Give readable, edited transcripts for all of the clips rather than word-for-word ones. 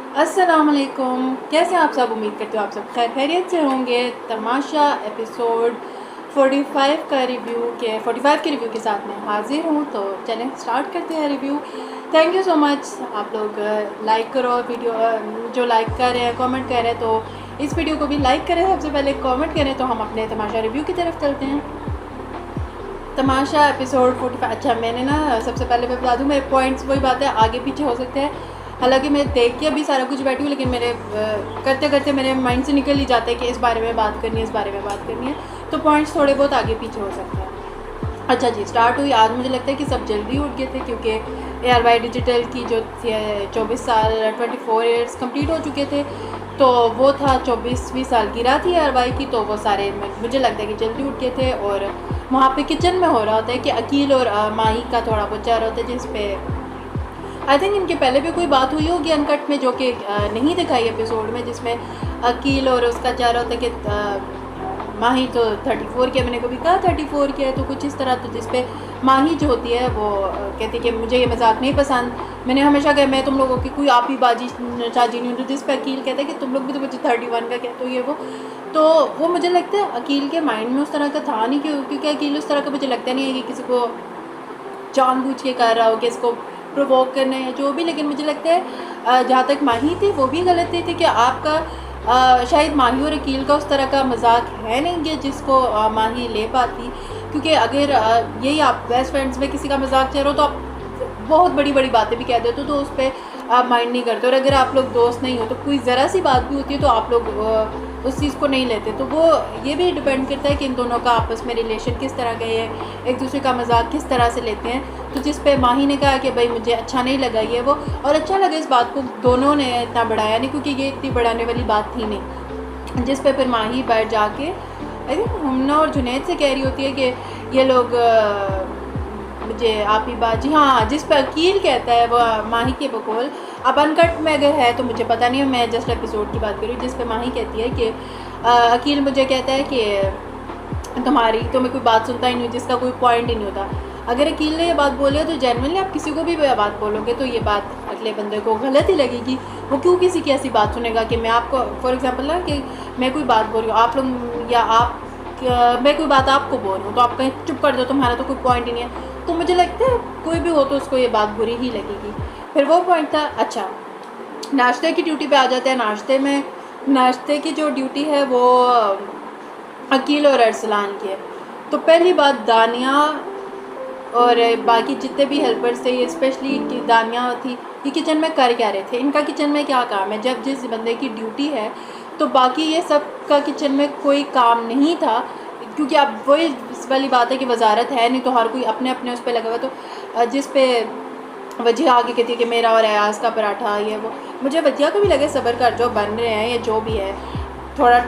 अस्सलामुअलैकुम, कैसे हैं आप सब। उम्मीद करते हो आप सब खैरियत से होंगे। तमाशा एपिसोड 45 के रिव्यू के साथ मैं हाजिर हूँ। तो चलें स्टार्ट करते हैं review. Thank you so much. आप लोग लाइक करो वीडियो, जो लाइक कर रहे हैं कमेंट कर रहे हैं तो इस वीडियो को भी लाइक करें, सबसे पहले कमेंट करें। तो हम अपने तमाशा रिव्यू की तरफ चलते हैं। तमाशा एपिसोड 45। अच्छा, मैंने ना सबसे पहले मैं बता दूँ, मेरे पॉइंट्स वही बात है, आगे पीछे हो सकते हैं। हालांकि मैं देख के अभी सारा कुछ बैठी हूँ, लेकिन मेरे करते करते मेरे माइंड से निकल ही जाता है कि इस बारे में बात करनी है, इस बारे में बात करनी है। तो पॉइंट्स थोड़े बहुत आगे पीछे हो सकते हैं। अच्छा जी, स्टार्ट हुई। आज मुझे लगता है कि सब जल्दी उठ गए थे, क्योंकि ARY डिजिटल की जो 24 साल 24 ईयर्स कंप्लीट हो चुके थे। तो वो था 24वीं सालगिरह थी ARY की। तो वो सारे मुझे लगता है कि जल्दी उठ गए थे। और वहाँ पे किचन में हो रहा होता है कि अकील और माही का थोड़ा बहुत चल रहा होता है, जिस पे आई थिंक इनके पहले भी कोई बात हुई होगी अनकट में, जो कि नहीं दिखाई एपिसोड में, जिसमें अकील और उसका चाह रहा होता है कि माही तो 34 की है, मैंने कभी कहा 34 की है, तो कुछ इस तरह। तो जिस पे माही जो होती है वो कहती है कि मुझे ये मजाक नहीं पसंद, मैंने हमेशा कहा मैं तुम लोगों की कोई आप ही बाजी चाची नहीं हूँ। तो जिस पे अकील कहता है कि तुम लोग भी तो मुझे 31 का कहते हो, ये वो मुझे लगता है अकील के माइंड में उस तरह का था नहीं, क्योंकि अकील उस तरह का मुझे लगता नहीं है कि किसी को जानबूझ के कर रहा हो कि इसको प्रोवोक करना है जो भी। लेकिन मुझे लगता है जहाँ तक माही थी वो भी गलत थी कि आपका शायद माही और अकील का उस तरह का मजाक है नहीं कि जिसको माही ले पाती। क्योंकि अगर यही आप बेस्ट फ्रेंड्स में किसी का मजाक चल रहे हो तो आप बहुत बड़ी बड़ी बातें भी कह देते हो, तो उस पर आप माइंड नहीं करते। और अगर आप लोग दोस्त नहीं हो तो कोई ज़रा सी बात भी होती है तो आप लोग उस चीज़ को नहीं लेते। तो वो ये भी डिपेंड करता है कि इन दोनों का आपस में रिलेशन किस तरह का है, एक दूसरे का मजाक किस तरह से लेते हैं। तो जिस पे माही ने कहा कि भाई मुझे अच्छा नहीं लगा ये वो, और अच्छा लगा इस बात को दोनों ने इतना बढ़ाया नहीं, क्योंकि ये इतनी बढ़ाने वाली बात थी नहीं। जिस पे फिर माही बैठ जाके आई थिंक हमना और जुनैद से कह रही होती है कि ये लोग मुझे आप ही बाजी, हाँ, जिस पर अकील कहता है वो माही के बकौल। अब अनकट में अगर है तो मुझे पता नहीं है, मैं जस्ट एपिसोड की बात कर रही हूँ। जिस पर माही कहती है कि अकील मुझे कहता है कि तुम्हारी तो मैं कोई बात सुनता ही नहीं, जिसका कोई पॉइंट ही नहीं होता। अगर अकील ने ये बात बोली है तो जेनरली आप किसी को भी बात बोलोगे तो ये बात अगले बंदे को गलत ही लगेगी। वो क्यों किसी की ऐसी बात सुनेगा कि मैं आपको फॉर एग्जांपल ना कि मैं कोई बात बोल रही हूँ, आप लोग या आप मैं कोई बात आपको बोल रही हूँ तो आप कहीं चुप कर दो, तुम्हारा तो कोई पॉइंट ही नहीं है। तो मुझे लगता है कोई भी हो तो उसको ये बात बुरी ही लगेगी। फिर वो पॉइंट था। अच्छा, नाश्ते की ड्यूटी पे आ जाते हैं। नाश्ते की जो ड्यूटी है वो अकील और अरसलान की है। तो पहली बात, दानिया और बाकी जितने भी हेल्पर्स थे, ये स्पेशली दानिया थी, ये किचन में कर क्या रहे थे, इनका किचन में क्या काम है। जब जिस बंदे की ड्यूटी है तो बाकी ये सब का किचन में कोई काम नहीं था, क्योंकि अब वही वाली बात है कि वजारत है नहीं तो हर कोई अपने अपने उस पर लगा हुआ। तो जिस पे वजह आगे कहती है कि मेरा और अयाज का पराठा ये वो, मुझे वजह को भी लगे सब्र कर, जो बन रहे हैं या जो भी है थोड़ा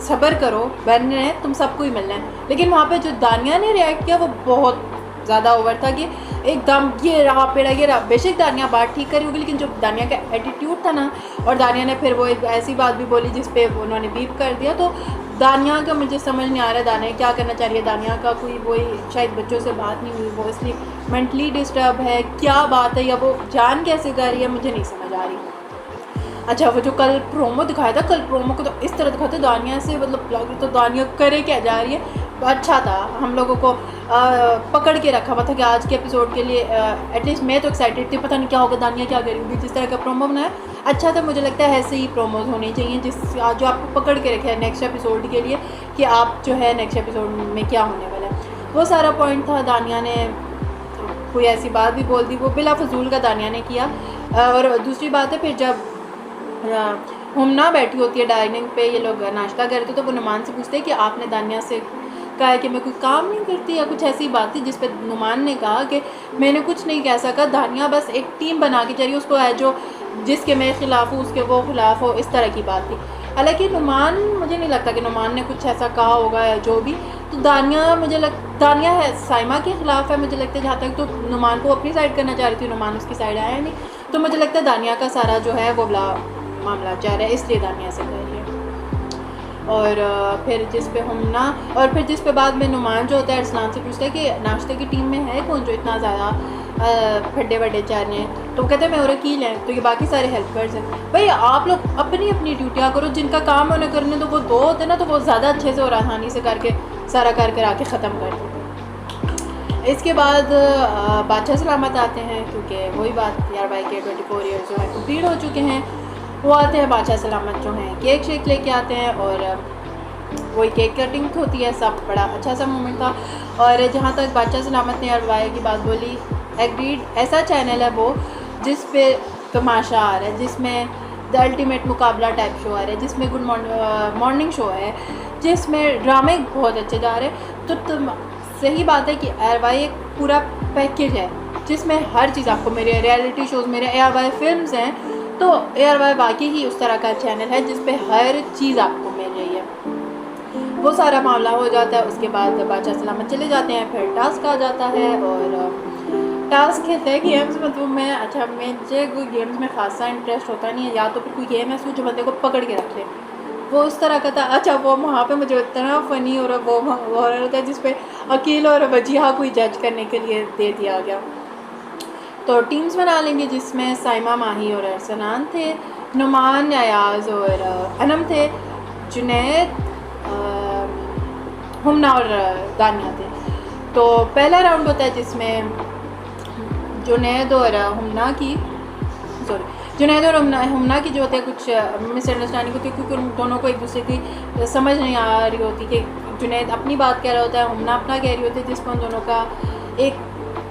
सब्र करो, बन रहे हैं, तुम सबको ही मिलना है। लेकिन वहाँ पे जो दानिया ने रिएक्ट किया वो बहुत ज़्यादा ओवर था कि एकदम ये रहा पेड़ा ये रहा। बेशक दानिया बात ठीक करी होगी, लेकिन जो दानिया का एटीट्यूड था ना, और दानिया ने फिर वो एक ऐसी बात भी बोली जिस पे उन्होंने बीप कर दिया। तो दानिया का मुझे समझ नहीं आ रहा है दानिया क्या करना चाह रही है। दानिया का कोई वही शायद बच्चों से बात नहीं हुई, वो इसलिए मेंटली डिस्टर्ब है, क्या बात है, या वो जान कैसे कर रही है, मुझे नहीं समझ आ रही। अच्छा, वो जो कल प्रोमो दिखाया था, कल प्रोमो को तो इस तरह दिखाया था दानिया से, मतलब लग रहा तो दानिया करे क्या जा रही है। अच्छा था, हम लोगों को पकड़ के रखा हुआ था कि आज के एपिसोड के लिए एटलीस्ट मैं तो एक्साइटेड थी, पता नहीं क्या होगा, दानिया क्या करेगी। जिस तरह का प्रोमो बनाया अच्छा था, मुझे लगता है ऐसे ही प्रोमोज होने चाहिए जो आपको पकड़ के रखे है नेक्स्ट एपिसोड के लिए कि आप जो है नेक्स्ट एपिसोड में क्या होने वाला है। वो सारा पॉइंट था। दानिया ने कोई ऐसी बात भी बोल दी, वो बिला फजूल का दानिया ने किया। और दूसरी बात है, फिर जब हुमना बैठी होती है डाइनिंग पे, ये लोग नाश्ता करते तो वो नुमान से पूछते हैं कि आपने दानिया से कहा है कि मैं कोई काम नहीं करती, या कुछ ऐसी बात थी जिस पे नुमान ने कहा कि मैंने कुछ नहीं कह सका, दानिया बस एक टीम बना के चली, उसको है जो जिसके मैं ख़िलाफ़ हूँ उसके वो ख़िलाफ़ हो, इस तरह की बात थी। हालांकि नुमान, मुझे नहीं लगता कि नुमान ने कुछ ऐसा कहा होगा या जो भी। तो दानिया है साइमा के ख़िलाफ़ है, मुझे लगता है जहाँ तक। तो नुमान को अपनी साइड करना चाह रही थी, नुमान उसकी साइड आया नहीं। तो मुझे लगता है दानिया का सारा जो है वो मामला जा रहा है, इसलिए दानिया से कह रही है। और फिर जिस पे हुमना, और फिर जिस पे बाद में नुमान जो होता है अरसलान से पूछता है कि नाश्ते की टीम में है कौन जो इतना ज़्यादा फड्डे वड्डे चार हैं, तो वो कहते हैं मैं और अकील हैं, तो ये बाकी सारे हेल्पर्स हैं। भाई आप लोग अपनी अपनी ड्यूटियाँ करो, जिनका काम उन्हें करने, तो वो दो होते हैं ना, तो वो ज़्यादा अच्छे से और आसानी से करके सारा कर आके ख़त्म कर देते। इसके बाद बादशाह सलामत आते हैं, क्योंकि वही बात यार भाई के 24 ईयर्स जो है कम्प्लीट हो चुके हैं। वो आते हैं बादशाह सलामत जो हैं, केक शेक लेके आते हैं और वही केक कटिंग होती है। सब बड़ा अच्छा सा मोमेंट था। और जहाँ तक बादशाह सलामत ने अरवाया की बात बोली, एग्रीड, ऐसा चैनल है वो जिस पे तमाशा आ रहा है, जिसमें द अल्टीमेट मुकाबला टाइप शो आ रहा है, जिसमें गुड मॉर्निंग शो है, जिसमें ड्रामे बहुत अच्छे जा रहे हैं। तो सही बात है कि एयरवाई एक पूरा पैकेज है जिसमें हर चीज़ आपको, मेरे रियलिटी शोज़, मेरे एयरवाई फिल्म्स हैं, तो एयरवाई वाकई ही उस तरह का चैनल है जिस पे हर चीज़ आपको मिल रही है। वो सारा मामला हो जाता है। उसके बाद बादशाह सलामत चले जाते हैं, फिर टास्क आ जाता है और टास्क खेलते हैं गेम्स। मतलब मुझे कोई गेम्स में खासा इंटरेस्ट होता नहीं है, या तो फिर कोई गेम है जो बंदे को पकड़ के रख ले, वो उस तरह का था। अच्छा वो वहाँ पे मुझे इतना फ़नी और वो हो रहा था जिस पे अकील और वजीहा कोई जज करने के लिए दे दिया गया। तो टीम्स बना लेंगे जिसमें साइमा, माही और अरसलान थे, नुमान, अयाज और अनम थे, जुनैद, हुमना और दानिया थे। तो पहला राउंड होता है जिसमें जुनैद और हुमना की जो होते हैं कुछ मिसअंडरस्टैंडिंग होती है, क्योंकि उन दोनों को एक दूसरे की समझ नहीं आ रही होती कि जुनैद अपनी बात कह रहा होता है, हुमना अपना कह रही होती है, जिस पर उन दोनों का एक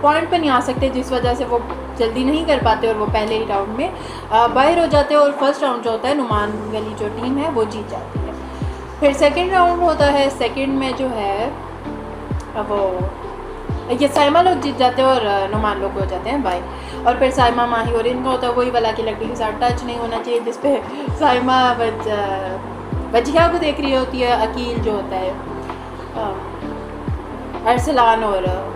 पॉइंट पे नहीं आ सकते, जिस वजह से वो जल्दी नहीं कर पाते और वो पहले ही राउंड में बाहर हो जाते हैं। और फर्स्ट राउंड जो होता है नुमान गली जो टीम है वो जीत जाती है। फिर सेकंड राउंड होता है, सेकंड में जो है वो ये साइमा लोग जीत जाते हैं और नुमान लोग हो जाते हैं बाय। और फिर साइमा, माही और इनका होता है वही वाला कि लकड़ी के साथ टच नहीं होना चाहिए, जिस पे साइमा वजिहा को देख रही होती है, अकील जो होता है अरसलान और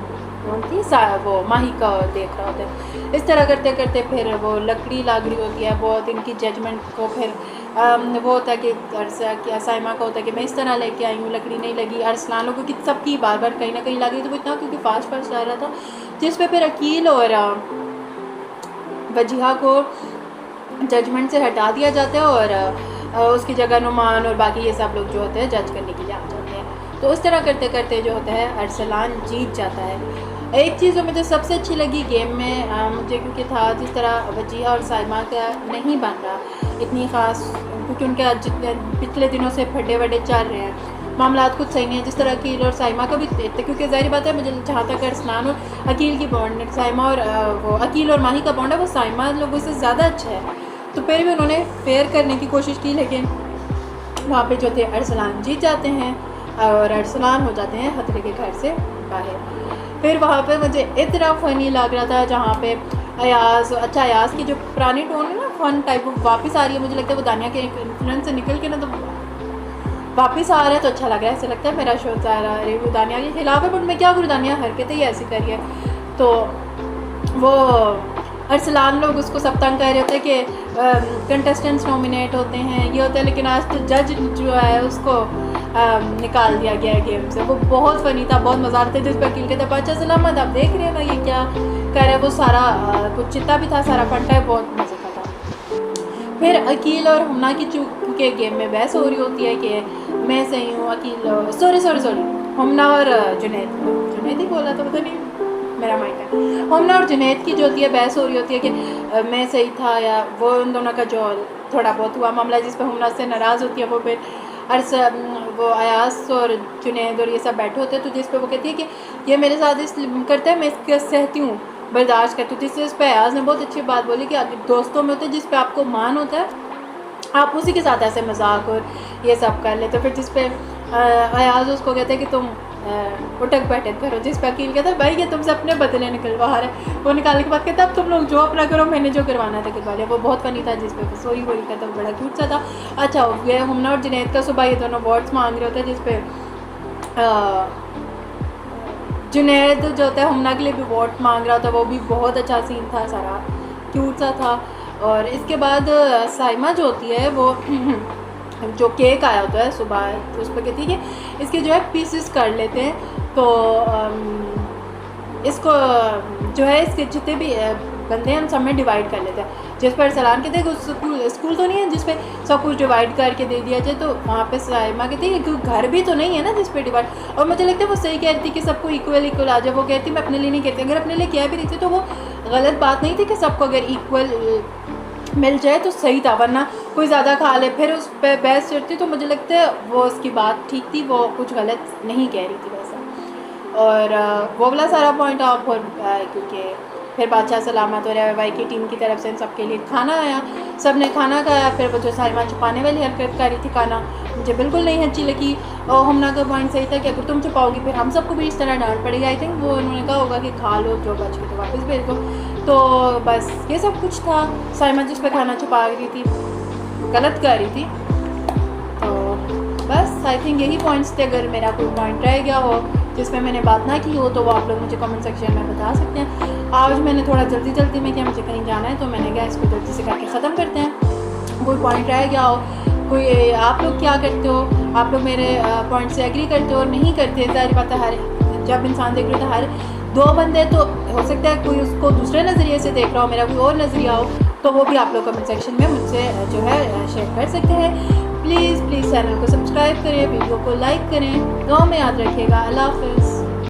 वो माही का देख रहा होता है। इस तरह करते करते फिर वो लकड़ी लाग रही होती है बहुत इनकी जजमेंट को। फिर वो होता है कि साइमा का होता है कि मैं इस तरह लेके आई हूँ, लकड़ी नहीं लगी। अरसलान लोगों की सबकी बार बार कहीं ना कहीं लगी, तो वो इतना क्योंकि फास्ट जा रहा था, जिस पे फिर अकील और वजिहा को जजमेंट से हटा दिया जाता है और उसकी जगह नुमान और बाकी ये सब लोग जो होते हैं जज करने के लिए आ जाते हैं। तो उस तरह करते करते जो होता है अरसलान जीत जाता है। एक चीज़ जो मुझे सबसे अच्छी लगी गेम में मुझे, क्योंकि था जिस तरह वजिहा और साइमा का नहीं बन रहा इतनी ख़ास, क्योंकि उनके जितने पिछले दिनों से फड्डे वड्डे चल रहे हैं, मामला कुछ सही नहीं है, जिस तरह अकील और साइमा का भी थे, क्योंकि ज़ाहिर बात है मुझे जहाँ तक अरसलान और अकील की बॉन्ड, साइमा और वो अकील और माही का बॉन्ड है, वो साइमा लोगों से ज़्यादा अच्छा है। तो फिर भी उन्होंने फेयर करने की कोशिश की, लेकिन वहाँ पर जो थे अरसलान जीत जाते हैं और अरसलान हो जाते हैं खतरे के घर से बाहर। फिर वहाँ पे मुझे इतना फ़नी लग रहा था जहाँ पे अयाज की जो पुरानी टोन है ना, फन टाइप, वो वापस आ रही है। मुझे लगता है वो दानिया के इन्फ्लुएंस से निकल के ना तो वापस आ रहा है, तो अच्छा लग रहा है। ऐसे लगता है मेरा शो सारा रिव्यू दानिया के खिलाफ है, बट मैं क्या करूँ, दानिया हरकतें ही ऐसी करी है। तो वो अरसलान लोग उसको सब तंग कर रहे होते हैं कि कंटेस्टेंट्स नॉमिनेट होते हैं, ये होता है, लेकिन आज तो जज जो है उसको निकाल दिया गया है गेम से। वो बहुत फ़नी था, बहुत मज़ा आता था। जिस पर अकील कहता है बादशाह सलामत आप देख रहे हैं ना ये क्या कर रहा है, वो सारा कुछ चित्ता भी था, सारा फंटा है, बहुत मज़े का था। फिर अकील और हुमना की चूक के गेम में बहस हो रही होती है कि मैं सही हूँ, अकील सॉरी हुमना और जुनैद ही बोला था, पता नहीं मेरा माइक है। हुमना और जुनैद की जो होती है बहस हो रही होती है कि मैं सही था, या वो उन दोनों का जो थोड़ा बहुत हुआ मामला जिस पर हुमना से नाराज़ होती है। वो फिर वो अयास और जुनैद और ये सब बैठे होते हैं, तो जिस पे वो कहती है कि ये मेरे साथ इस करता है, मैं इसके सहती हूँ, बर्दाश्त करती हूँ। जिस पे अयास ने बहुत अच्छी बात बोली कि दोस्तों में होते हैं जिस पे आपको मान होता है, आप उसी के साथ ऐसे मजाक और ये सब कर लेते। फिर जिस पे अयाज उसको कहते हैं कि तुम उठक बैठक करो, जिस पे अकील कहता है भाई ये तुमसे अपने बदले निकलवा रहा है। वो निकालने के बाद कहता है अब तुम लोग जो अपना करो, मैंने जो करवाना था करवा लिया। वो बहुत फनी था, जिस पे सोरी बोली कहता है, बड़ा क्यूट सा था। अच्छा ये हुमना और जुनैद का सुबह ये दोनों वर्ड्स मांग रहे होते हैं, जिस पे जुनैद जो होता है हुमना के लिए भी वोट मांग रहा था। वो भी बहुत अच्छा सीन था, सारा क्यूट सा था। और इसके बाद साइमा जो होती है वो जो केक आया होता है सुबह, तो उस पर कहती है कि इसके जो है पीसेस कर लेते हैं। तो इसको जो है इसके जितने भी बंदे हैं हम सब में डिवाइड कर लेते हैं। जिस पर सलान कहते हैं स्कूल तो नहीं है जिस पे सब कुछ डिवाइड करके दे दिया जाए, तो वहाँ पे साइमा कहती है कि घर भी तो नहीं है ना जिस पे डिवाइड। और मुझे लगता है वो सही कह रही थी कि सबको इक्वल आ जाए। वो कहती मैं अपने लिए नहीं कहती, अगर अपने लिए कह भी रही थी तो वो गलत बात नहीं थी कि सबको अगर इक्वल मिल जाए तो सही था, वरना कोई ज़्यादा खा ले फिर उस पर बहस चढ़ती। तो मुझे लगता है वो उसकी बात ठीक थी, वो कुछ गलत नहीं कह रही थी वैसा। और वो वाला सारा पॉइंट ऑफ और क्योंकि फिर बादशाह सलामत और भाई की टीम की तरफ से सबके लिए खाना आया, सब ने खाना खाया। फिर वो जो साइमा छुपाने वाली हरकत कर रही थी खाना, मुझे बिल्कुल नहीं अच्छी लगी। और हमना का पॉइंट सही था कि अगर तुम छुपाओगी फिर हम सबको भी इस तरह डांट पड़ेगी। आई थिंक वो उन्होंने कहा होगा कि खा लो जो बच के तो वापस भेज दो। तो बस ये सब कुछ था। साइमा जिस पर खाना छुपा रही थी गलत कर रही थी। तो बस आई थिंक यही पॉइंट्स थे। अगर मेरा कोई पॉइंट रह गया हो जिसमें मैंने बात ना की हो तो वो आप लोग मुझे कमेंट सेक्शन में बता सकते हैं। आज मैंने थोड़ा जल्दी में किया, मुझे कहीं जाना है तो मैंने कहा इसको जल्दी से करके ख़त्म करते हैं। कोई पॉइंट रह गया हो, कोई आप लोग क्या करते हो, आप लोग मेरे पॉइंट से एग्री करते हो और नहीं करते। ज़ाहिर बात है हर जब इंसान देख रहे हो तो हर दो बंदे तो हो सकता है कोई उसको दूसरे नज़रिए से देख रहा हो, मेरा कोई और नज़रिया हो, तो वो भी आप लोग कमेंट सेक्शन में मुझसे जो है शेयर कर सकते हैं। प्लीज़ चैनल को सब्सक्राइब करें, वीडियो को लाइक करें, दुआ में याद रखिएगा। अल्लाह हाफ़िज़।